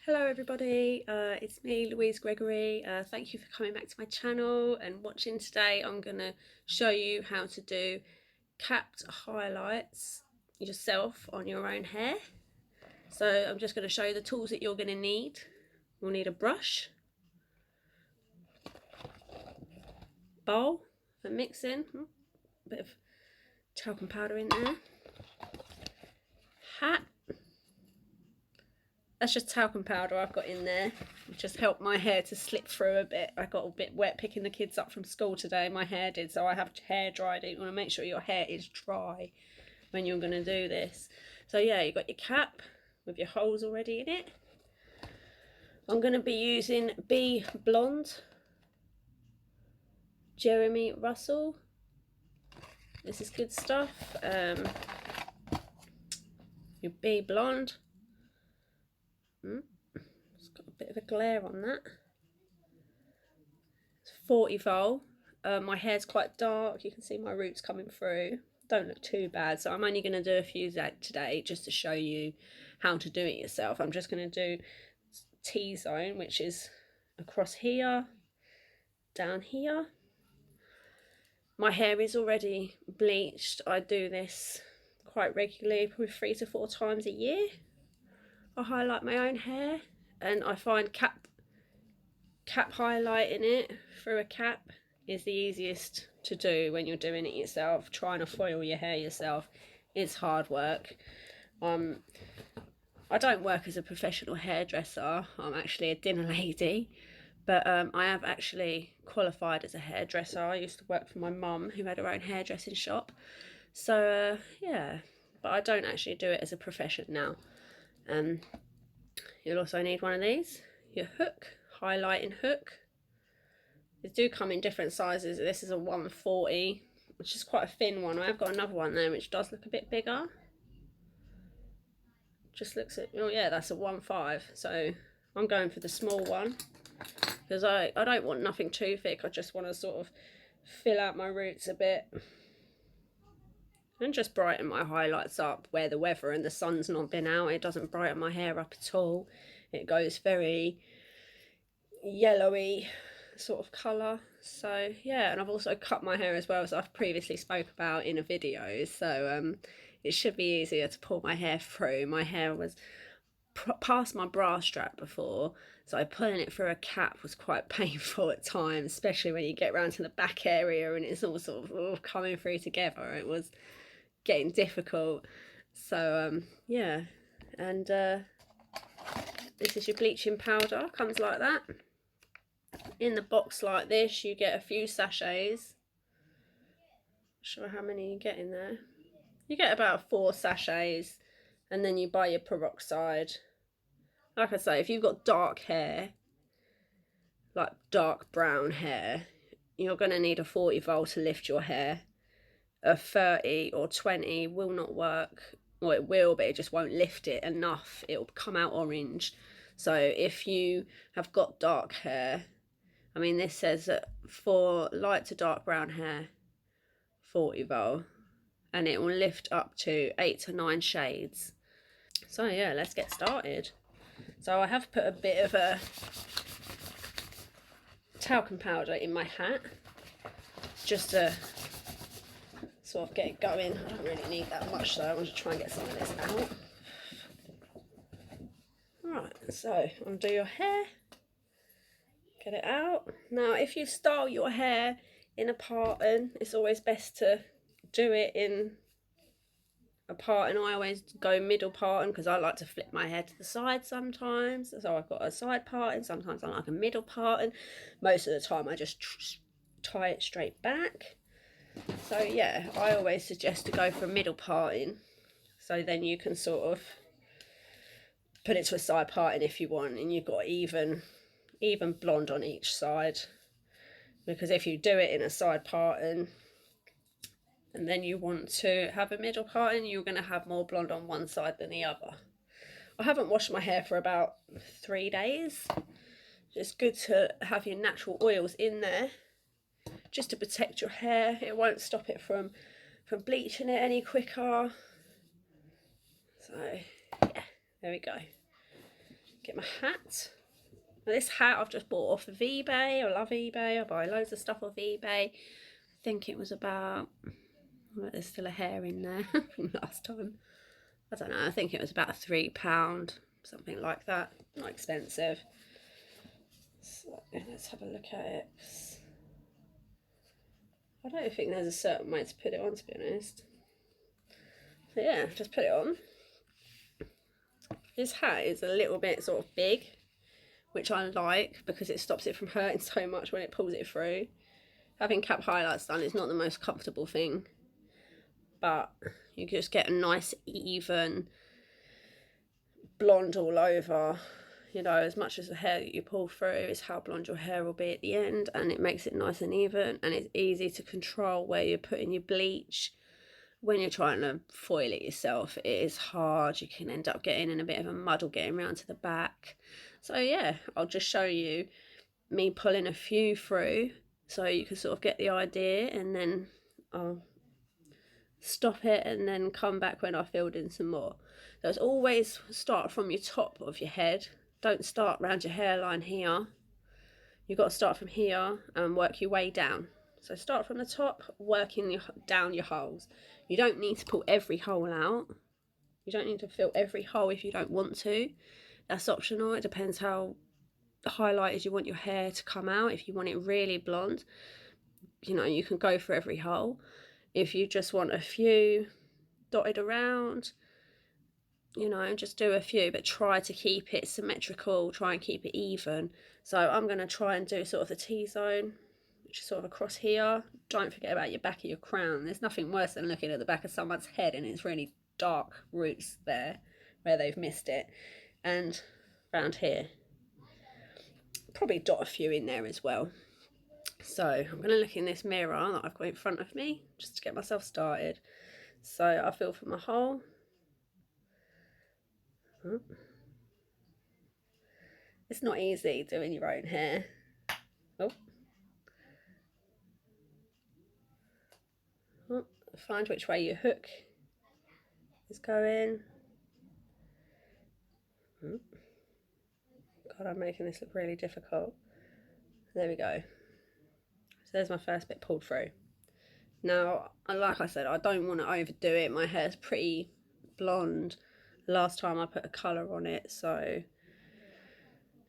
Hello everybody, it's me Louise Gregory. Thank you for coming back to my channel and watching today. I'm going to show you how to do capped highlights yourself on your own hair. So I'm just going to show you the tools that you're going to need. You'll need a brush, bowl for mixing, a bit of talcum powder in there, hat. That's just talcum powder I've got in there. It just helped my hair to slip through a bit. I got a bit wet picking the kids up from school today. My hair did, so I have hair dried. You want to make sure your hair is dry when you're going to do this. So yeah, you've got your cap with your holes already in it. I'm going to be using B Blonde, Jeremy Russell. This is good stuff. Your B Blonde. It's got a bit of a glare on that. It's 40 vol. My hair's quite dark. You can see my roots coming through. Don't look too bad. So I'm only going to do a few today just to show you how to do it yourself. I'm just going to do T-zone, which is across here, down here. My hair is already bleached. I do this quite regularly, probably 3 to 4 times a year. I highlight my own hair, and I find cap highlighting it through a cap is the easiest to do when you're doing it yourself. Trying to foil your hair yourself is hard work. I don't work as a professional hairdresser. I'm actually a dinner lady, but I have actually qualified as a hairdresser. I used to work for my mum who had her own hairdressing shop. So yeah, but I don't actually do it as a profession now. You'll also need one of these, your hook, highlighting hook. They do come in different sizes. This is a 140, which is quite a thin one. I've got another one there which does look a bit bigger. Just looks at, oh yeah, that's a 1.5. So I'm going for the small one because I don't want nothing too thick. I just want to sort of fill out my roots a bit and just brighten my highlights up where the weather and the sun's not been out. It doesn't brighten my hair up at all. It goes very yellowy sort of colour. So yeah, and I've also cut my hair as well, as I've previously spoke about in a video. So it should be easier to pull my hair through. My hair was past my bra strap before, so pulling it through a cap was quite painful at times, especially when you get around to the back area and it's all sort of coming through together. It was getting difficult. So yeah, and this is your bleaching powder. Comes like that in the box like this. You get a few sachets. Not sure how many you get in there. You get about 4 sachets, and then you buy your peroxide. Like I say, if you've got dark hair, like dark brown hair, you're going to need a 40 volt to lift your hair. A 30 or 20 will not work. Well, it will, but it just won't lift it enough. It'll come out orange. So if you have got dark hair, I mean, this says that for light to dark brown hair, 40 volt, and it will lift up to 8 to 9 shades. So yeah, let's get started. So I have put a bit of a talcum powder in my hat just to sort of get it going. I don't really need that much though. I want to try and get some of this out. Right, so undo your hair, get it out. Now if you style your hair in a parting, it's always best to do it in a parting. I always go middle parting because I like to flip my hair to the side sometimes. So I've got a side parting, sometimes I like a middle parting. Most of the time I just tie it straight back. So yeah, I always suggest to go for a middle parting, so then you can sort of put it to a side parting if you want, and you've got even blonde on each side. Because if you do it in a side parting and then you want to have a middle parting, you're going to have more blonde on one side than the other. I haven't washed my hair for about 3 days. It's good to have your natural oils in there just to protect your hair. It won't stop it from bleaching it any quicker. So yeah, there we go. get my hat. Now this hat I've just bought off of eBay. I love eBay. I buy loads of stuff off eBay. I think it was about, well, there's still a hair in there from last time. I don't know, I think it was about £3, something like that. Not expensive. So let's have a look at it. I don't think there's a certain way to put it on, to be honest. So yeah, just put it on. This hat is a little bit sort of big, which I like because it stops it from hurting so much when it pulls it through. Having cap highlights done is not the most comfortable thing, but you just get a nice even blonde all over. You know, as much as the hair that you pull through is how blonde your hair will be at the end, and it makes it nice and even, and it's easy to control where you're putting your bleach. When you're trying to foil it yourself, it is hard. You can end up getting in a bit of a muddle getting around to the back. So yeah, I'll just show you me pulling a few through so you can sort of get the idea, and then I'll stop it and then come back when I filled in some more. So it's always start from your top of your head. Don't start around your hairline here. You've got to start from here and work your way down. So start from the top, working down your holes. You don't need to pull every hole out. You don't need to fill every hole if you don't want to. That's optional. It depends how highlighted you want your hair to come out. If you want it really blonde, you know, you can go for every hole. If you just want a few dotted around, you know, just do a few, but try to keep it symmetrical, try and keep it even. So I'm going to try and do sort of the T-zone, which is sort of across here. Don't forget about your back of your crown. There's nothing worse than looking at the back of someone's head and it's really dark roots there where they've missed it. And around here, probably dot a few in there as well. So I'm going to look in this mirror that I've got in front of me just to get myself started. So I feel for my hole. It's not easy doing your own hair. Oh. Oh, find which way your hook is going. Oh. God, I'm making this look really difficult. There we go. So there's my first bit pulled through. Now, like I said, I don't want to overdo it. My hair's pretty blonde. Last time I put a colour on it, so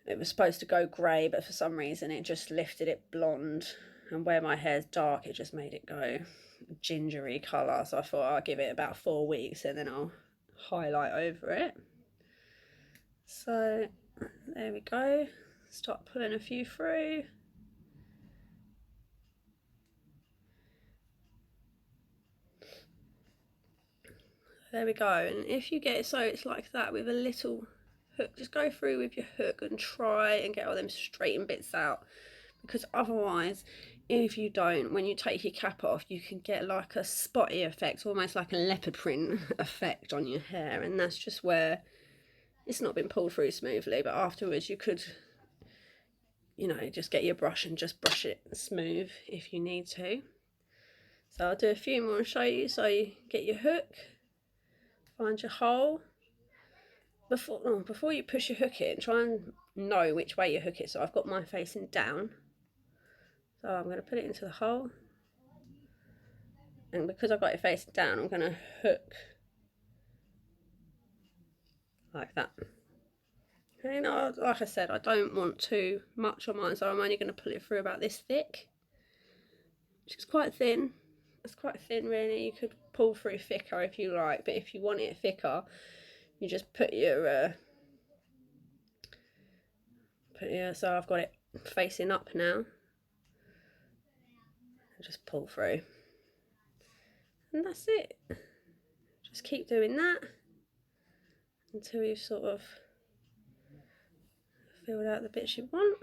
it was supposed to go grey, but for some reason it just lifted it blonde. And where my hair's dark, it just made it go gingery colour. So I thought I'll give it about 4 weeks and then I'll highlight over it. So there we go. Start pulling a few through. There we go. And if you get it so it's like that with a little hook, just go through with your hook and try and get all them straightened bits out, because otherwise, if you don't, when you take your cap off, you can get like a spotty effect, almost like a leopard print effect on your hair, and that's just where it's not been pulled through smoothly. But afterwards you could, you know, just get your brush and just brush it smooth if you need to. So I'll do a few more and show you. So you get your hook, find your hole. Before you push your hook in, try and know which way your hook is. So I've got mine facing down. So I'm going to put it into the hole. And because I've got it facing down, I'm going to hook like that. Okay, now, like I said, I don't want too much on mine, so I'm only going to pull it through about this thick, which is quite thin. It's quite thin, really. You could pull through thicker if you like, but if you want it thicker, you just put your so I've got it facing up now. Just pull through, and that's it. Just keep doing that until you've sort of filled out the bits you want.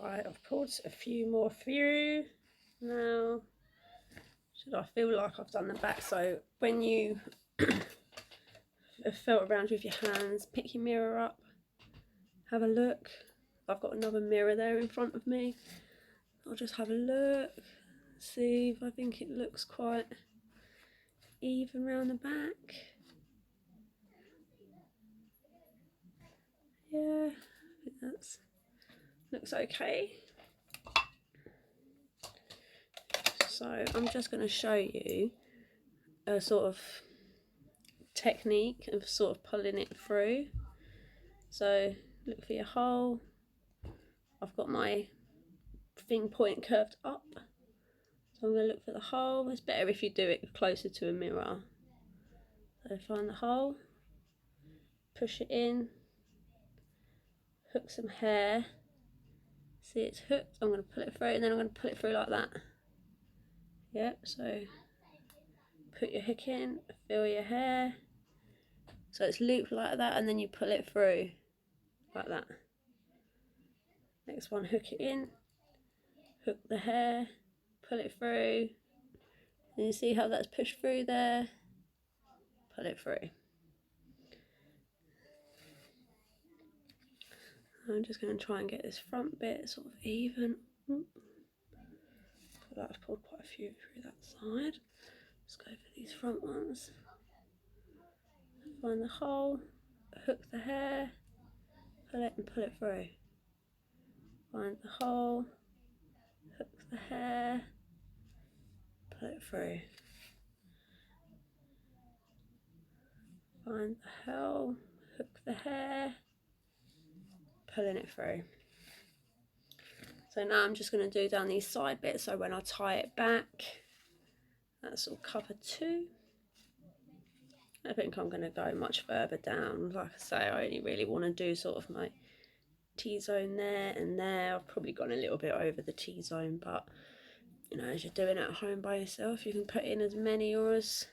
Right, I've pulled a few more through. Now, should I feel like I've done the back? So when you felt around with your hands, pick your mirror up, have a look. I've got another mirror there in front of me. I'll just have a look, see if I think it looks quite even round the back. yeah, I think that's looks okay. So I'm just going to show you a sort of technique of sort of pulling it through. So look for your hole. I've got my thing point curved up, so I'm going to look for the hole. It's better if you do it closer to a mirror. So find the hole, push it in, hook some hair. See, it's hooked. I'm going to pull it through, and then I'm going to pull it through like that. Yep, so put your hook in, feel your hair, so it's looped like that, and then you pull it through like that. Next one, hook it in, hook the hair, pull it through, and you see how that's pushed through there, pull it through. I'm just going to try and get this front bit sort of even. I've pulled quite a few through that side. Let's go for these front ones. Find the hole, hook the hair, pull it and pull it through. Find the hole, hook the hair, pull it through. Find the hole, hook the hair, pulling it through. So now I'm just going to do down these side bits, so when I tie it back, that's all covered too. I think I'm going to go much further down. Like I say, I only really want to do sort of my T-zone there and there. I've probably gone a little bit over the T-zone, but you know, as you're doing it at home by yourself, you can put in as many or as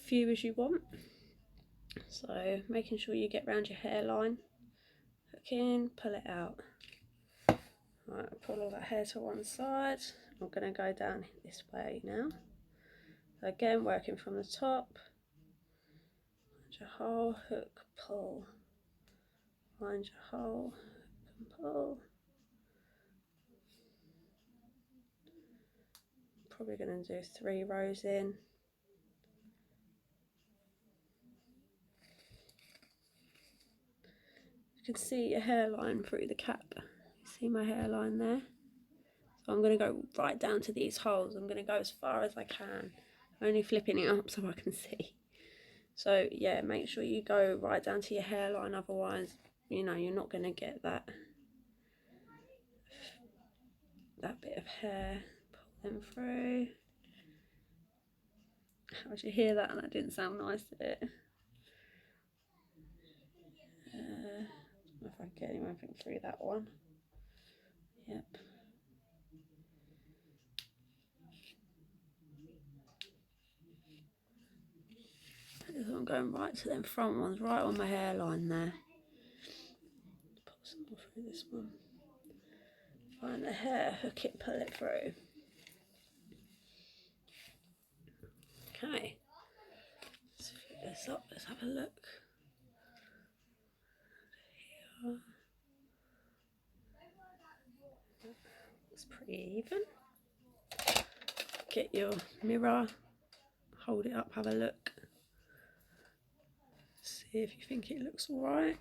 few as you want. So making sure you get around your hairline, hook in, pull it out. Right, pull all that hair to one side. I'm going to go down this way now. So again, working from the top. Find your hole, hook, pull. Find your hole, hook and pull. Probably going to do 3 rows in. You can see your hairline through the cap. You see my hairline there? So I'm going to go right down to these holes. I'm going to go as far as I can. Only flipping it up so I can see. So yeah, make sure you go right down to your hairline, otherwise, you know, you're not going to get that bit of hair. Pull them through. How did you hear that? That didn't sound nice, did it? I don't know if I can get anything through that one. Yep. I'm going right to them front ones, right on my hairline there. Put some more through this one. Find the hair, hook it, pull it through. Okay. Let's flip this up, let's have a look. Here. It's pretty even. Get your mirror, hold it up, have a look. See if you think it looks alright.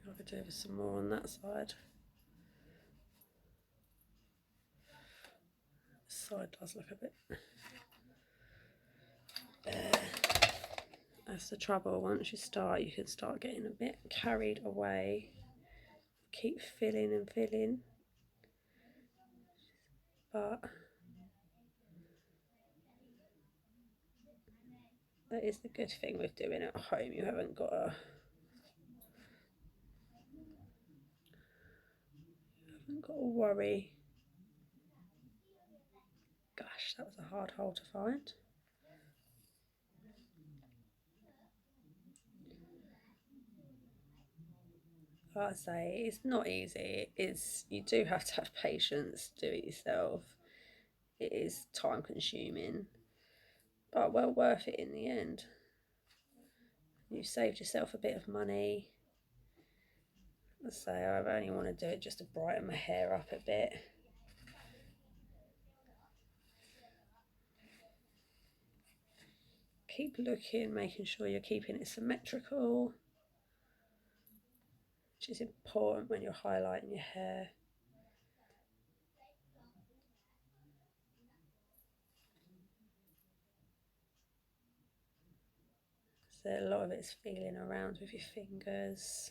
I could do with some more on that side. This side does look a bit. That's the trouble. Once you start, you can start getting a bit carried away. Keep filling and filling. But that is the good thing with doing it at home. You haven't got to worry. Gosh, that was a hard hole to find. Like I say, it's not easy. You do have to have patience to do it yourself. It is time consuming, but well worth it in the end. You've saved yourself a bit of money. Let's say I only want to do it just to brighten my hair up a bit. Keep looking, making sure you're keeping it symmetrical. which is important when you're highlighting your hair. So a lot of it's feeling around with your fingers.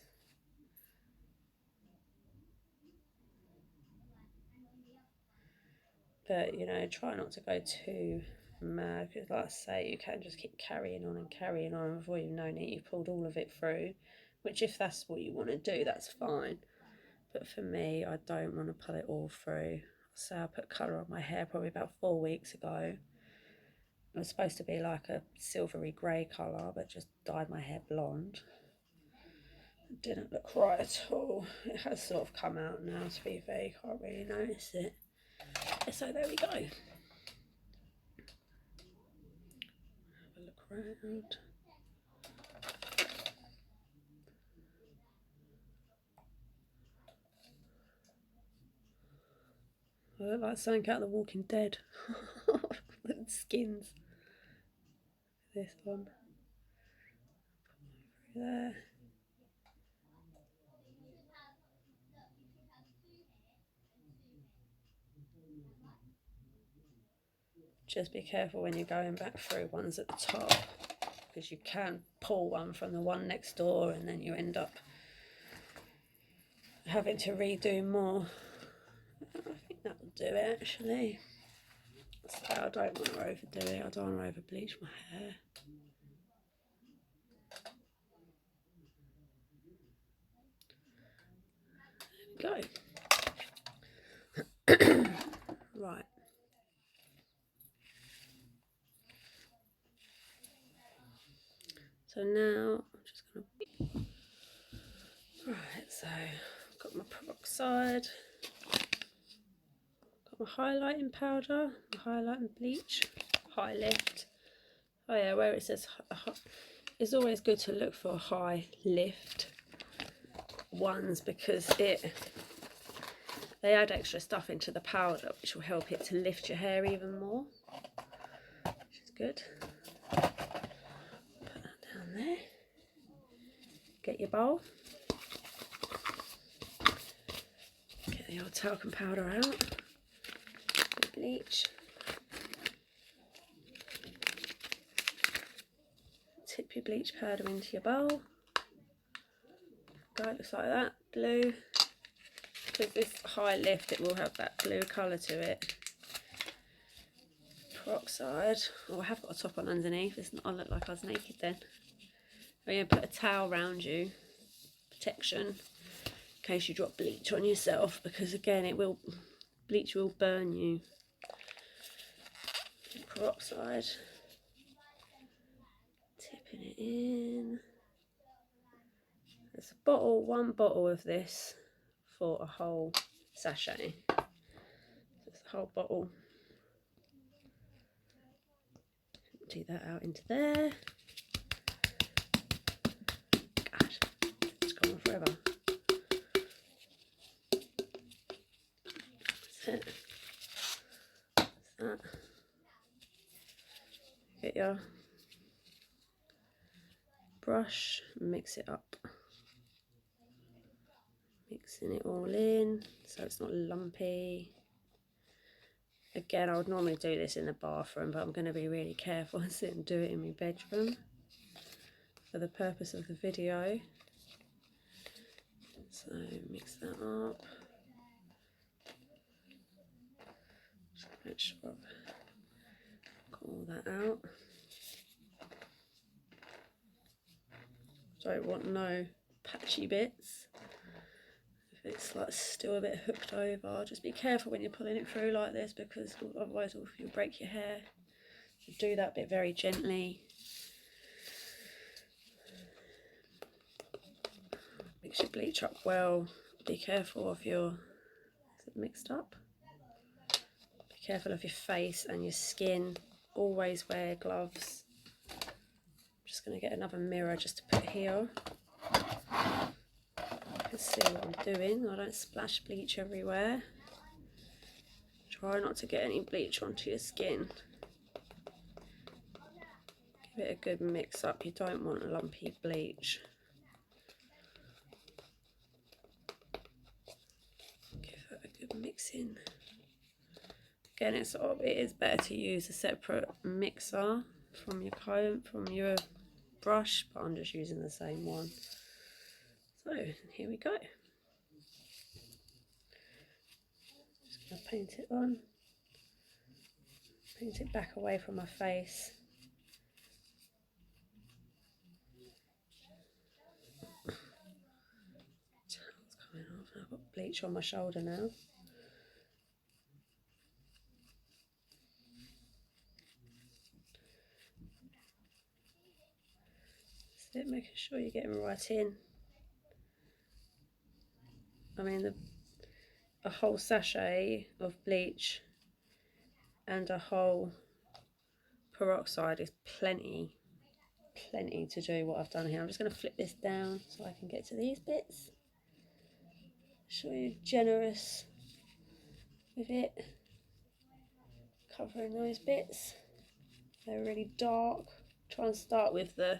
But, you know, try not to go too mad, because like I say, you can just keep carrying on, and before you've known it, you've pulled all of it through, which if that's what you want to do, that's fine. But for me, I don't want to pull it all through. So I put colour on my hair probably about 4 weeks ago. It was supposed to be like a silvery grey colour, but just dyed my hair blonde. It didn't look right at all. It has sort of come out now, to be fair, you can't really notice it. So there we go. Have a look around. I look like something out of The Walking Dead. The skins. This one. There. Just be careful when you're going back through ones at the top, because you can pull one from the one next door and then you end up having to redo more. I think that will do it actually. So I don't want to overdo it, I don't want to over bleach my hair. There we go. Right. So now I'm just going to... Right, so I've got my peroxide, got my highlighting powder, my highlighting bleach, high lift. Oh yeah, where it says it's always good to look for high lift ones, because they add extra stuff into the powder which will help it to lift your hair even more, which is good. Put that down there. Get your bowl. Get the old talcum powder out. The bleach. Tip your bleach powder into your bowl. Go, it looks like that. Blue. Because this high lift, it will have that blue colour to it. Peroxide. Oh, I have got a top on underneath. I look like I was naked then. I'm going to put a towel around you, protection, in case you drop bleach on yourself, because again, bleach will burn you. Peroxide. Tipping it in. There's one bottle of this for a whole sachet. So it's a whole bottle. Empty that out into there. God, it's gone forever. That's it. That's that. Get your brush, mix it up. Mixing it all in so it's not lumpy. Again, I would normally do this in the bathroom, but I'm going to be really careful and sit and do it in my bedroom for the purpose of the video. So mix that up. Just make sure I've got all that out. Don't want no patchy bits. If it's like still a bit hooked over, just be careful when you're pulling it through like this, because otherwise you'll break your hair. So do that bit very gently. Mix your bleach up well. Be careful of your... Is it mixed up? Be careful of your face and your skin. Always wear gloves. I'm just going to get another mirror just to put here. You can see what I'm doing. I don't splash bleach everywhere. Try not to get any bleach onto your skin. Give it a good mix up. You don't want a lumpy bleach. mixing. Again, it is better to use a separate mixer from your comb, from your brush, but I'm just using the same one. So here we go. Just gonna paint it on. Paint it back away from my face. Towel's coming off. I've got bleach on my shoulder now. That's it, making sure you're getting right in. I mean, a whole sachet of bleach and a whole peroxide is plenty to do what I've done here. I'm just going to flip this down so I can get to these bits. Show you generous with it, covering those bits. They're really dark. Try and start with the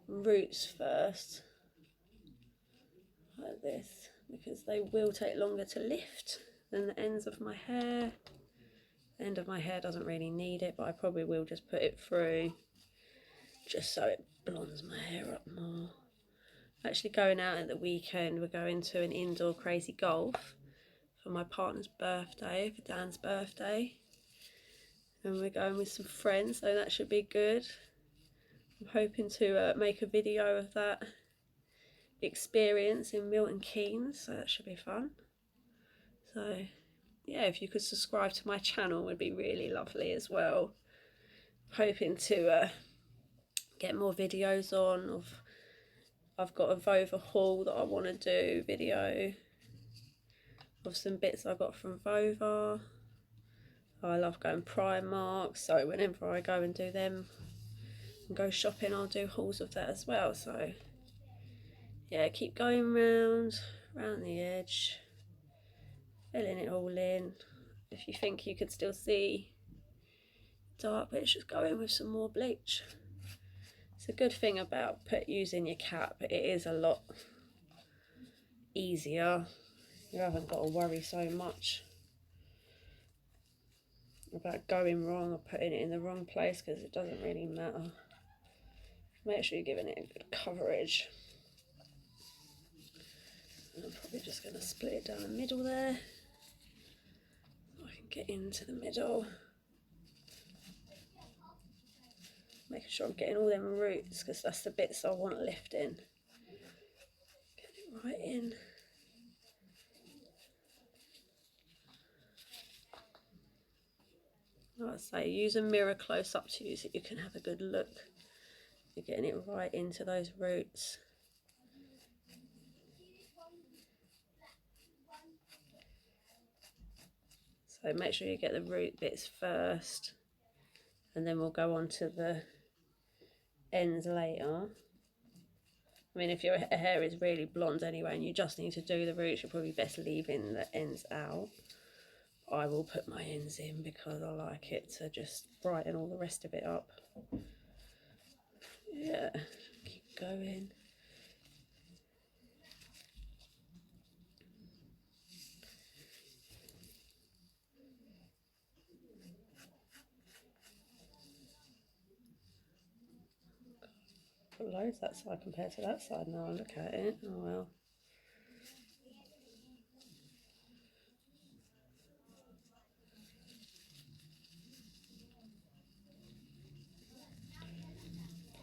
roots first, like this, because they will take longer to lift than the ends of my hair. The end of my hair doesn't really need it, but I probably will just put it through just so it blondes my hair up more. Actually going out at the weekend, we're going to an indoor crazy golf for my partner's birthday, for Dan's birthday, and we're going with some friends, so that should be good. I'm hoping to make a video of that experience in Milton Keynes, so that should be fun. So yeah, if you could subscribe to my channel would be really lovely as well. Hoping to get more videos on. I've got a Vova haul that I want to do, video of some bits I got from Vova. I love going Primark, so whenever I go and do them and go shopping, I'll do hauls of that as well. So yeah, keep going round the edge, filling it all in. If you think you could still see dark bits, just go in with some more bleach. It's a good thing about using your cap, it is a lot easier. You haven't got to worry so much about going wrong or putting it in the wrong place, because it doesn't really matter. Make sure you're giving it a good coverage. And I'm probably just going to split it down the middle there so I can get into the middle. Making sure I'm getting all them roots, because that's the bits I want lifting. Get it right in. Like I say, use a mirror close up to you so you can have a good look. You're getting it right into those roots. So make sure you get the root bits first, and then we'll go on to the ends later. I mean, if your hair is really blonde anyway and you just need to do the roots, you're probably best leaving the ends out. I will put my ends in because I like it to just brighten all the rest of it up. Yeah, keep going. Got loads that side compared to that side now. I look at it. Oh well.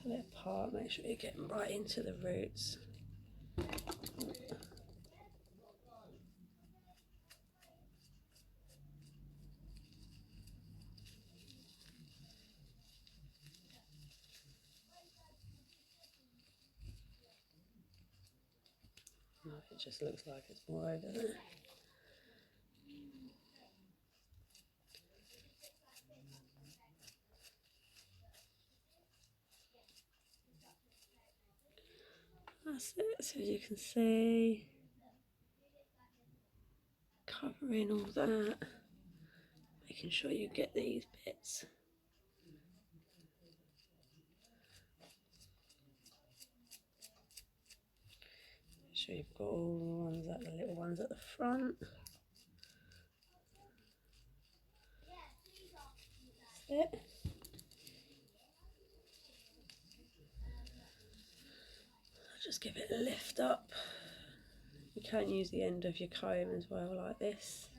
Pull it apart, make sure you're getting right into the roots. Oh, it just looks like it's more over there. That's it, so as you can see, covering all that, making sure you get these bits. Make sure you've got all the ones at the little ones at the front. That's it. Just give it a lift up. You can use the end of your comb as well, like this.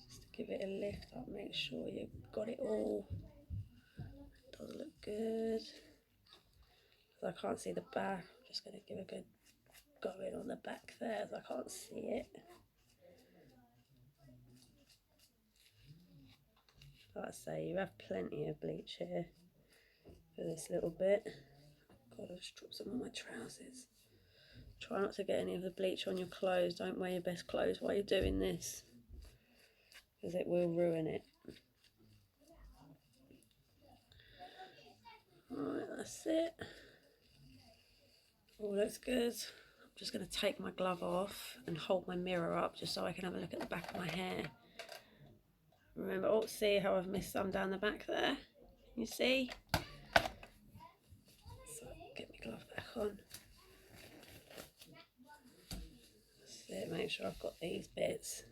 Just to give it a lift up, make sure you've got it all. It does look good. I can't see the back, I'm just going to give a good go in on the back there as I can't see it. Like I say, you have plenty of bleach here for this little bit. God, I've just dropped some on my trousers. Try not to get any of the bleach on your clothes. Don't wear your best clothes while you're doing this, because it will ruin it. Alright, that's it. All looks good. I'm just going to take my glove off and hold my mirror up just so I can have a look at the back of my hair. Remember, oh, see how I've missed some down the back there? You see? So, get my glove back on. That's it, make sure I've got these bits.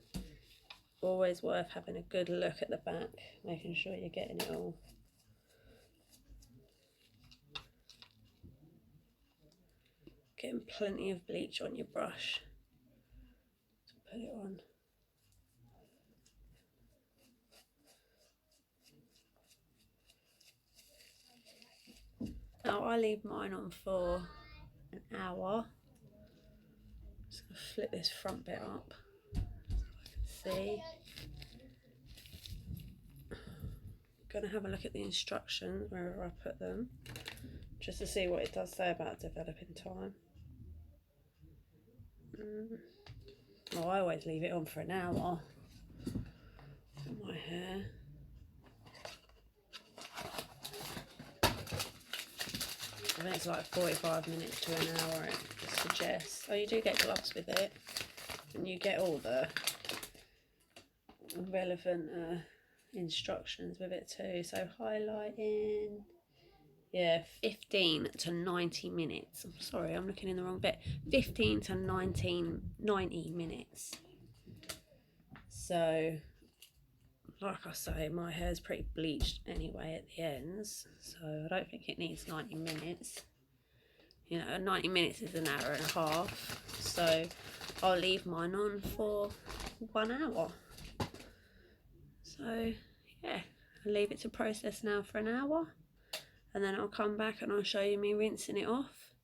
Always worth having a good look at the back, making sure you're getting it all. Getting plenty of bleach on your brush to put it on. Now I leave mine on for an hour. Just gonna flip this front bit up so I can see. I'm gonna have a look at the instructions wherever I put them, just to see what it does say about developing time. Oh, I always leave it on for an hour for my hair. I think it's like 45 minutes to an hour it suggests. Oh, you do get gloves with it, and you get all the relevant instructions with it too. So highlighting, yeah, 15 to 90 minutes. I'm sorry, I'm looking in the wrong bit. 15 to 90 minutes. So, like I say, my hair's pretty bleached anyway at the ends, so I don't think it needs 90 minutes. You know, 90 minutes is an hour and a half, so I'll leave mine on for 1 hour. So, yeah, I'll leave it to process now for an hour, and then I'll come back and I'll show you me rinsing it off.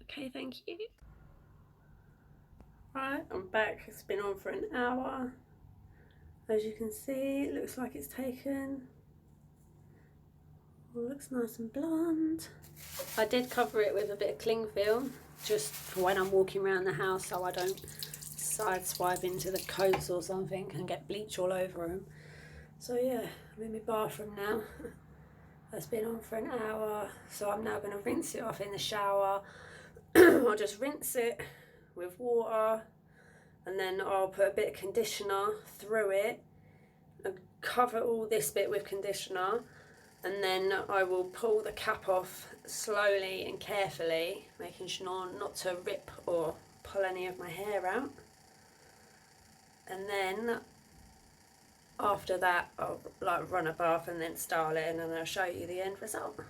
Okay, thank you. Right, I'm back. It's been on for an hour. As you can see, it looks like it's taken. It looks nice and blonde. I did cover it with a bit of cling film just for when I'm walking around the house, so I don't sideswipe into the coats or something and get bleach all over them. So yeah, I'm in my bathroom now. That's been on for an hour, so I'm now going to rinse it off in the shower. I'll just rinse it with water, and then I'll put a bit of conditioner through it and cover all this bit with conditioner, and then I will pull the cap off slowly and carefully, making sure not to rip or pull any of my hair out. And then after that I'll like run a bath and then style it, and then I'll show you the end result.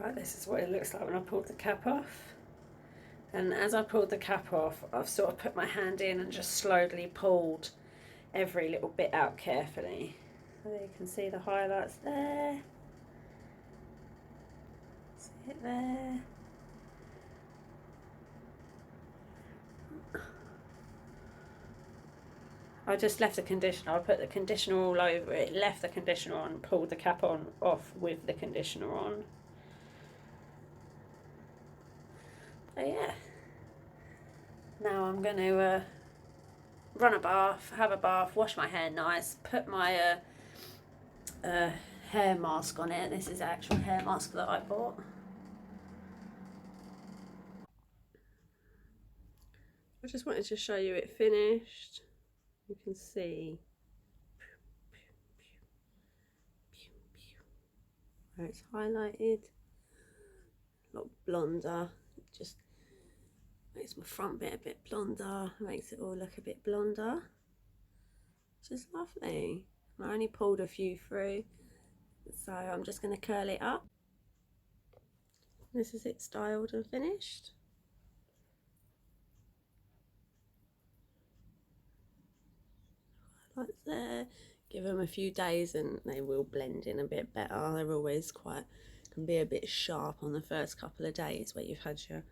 Right, this is what it looks like when I pulled the cap off. And as I pulled the cap off, I've sort of put my hand in and just slowly pulled every little bit out carefully. So you can see the highlights there. See it there. I just left the conditioner, I put the conditioner all over it, left the conditioner on, pulled the cap on off with the conditioner on. So yeah, now I'm going to run a bath, have a bath, wash my hair nice, put my hair mask on it. This is the actual hair mask that I bought. I just wanted to show you it finished. You can see where it's highlighted. a lot blonder. Just makes my front bit a bit blonder, makes it all look a bit blonder, which is lovely. I only pulled a few through, so I'm just going to curl it up. This is it styled and finished. Like there. Give them a few days and they will blend in a bit better. They're always can be a bit sharp on the first couple of days where you've had your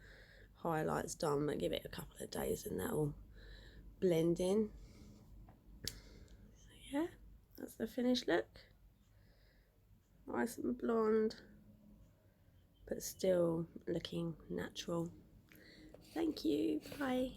highlights done, but give it a couple of days and that'll blend in. So yeah, that's the finished look. Nice and blonde, but still looking natural. Thank you, bye.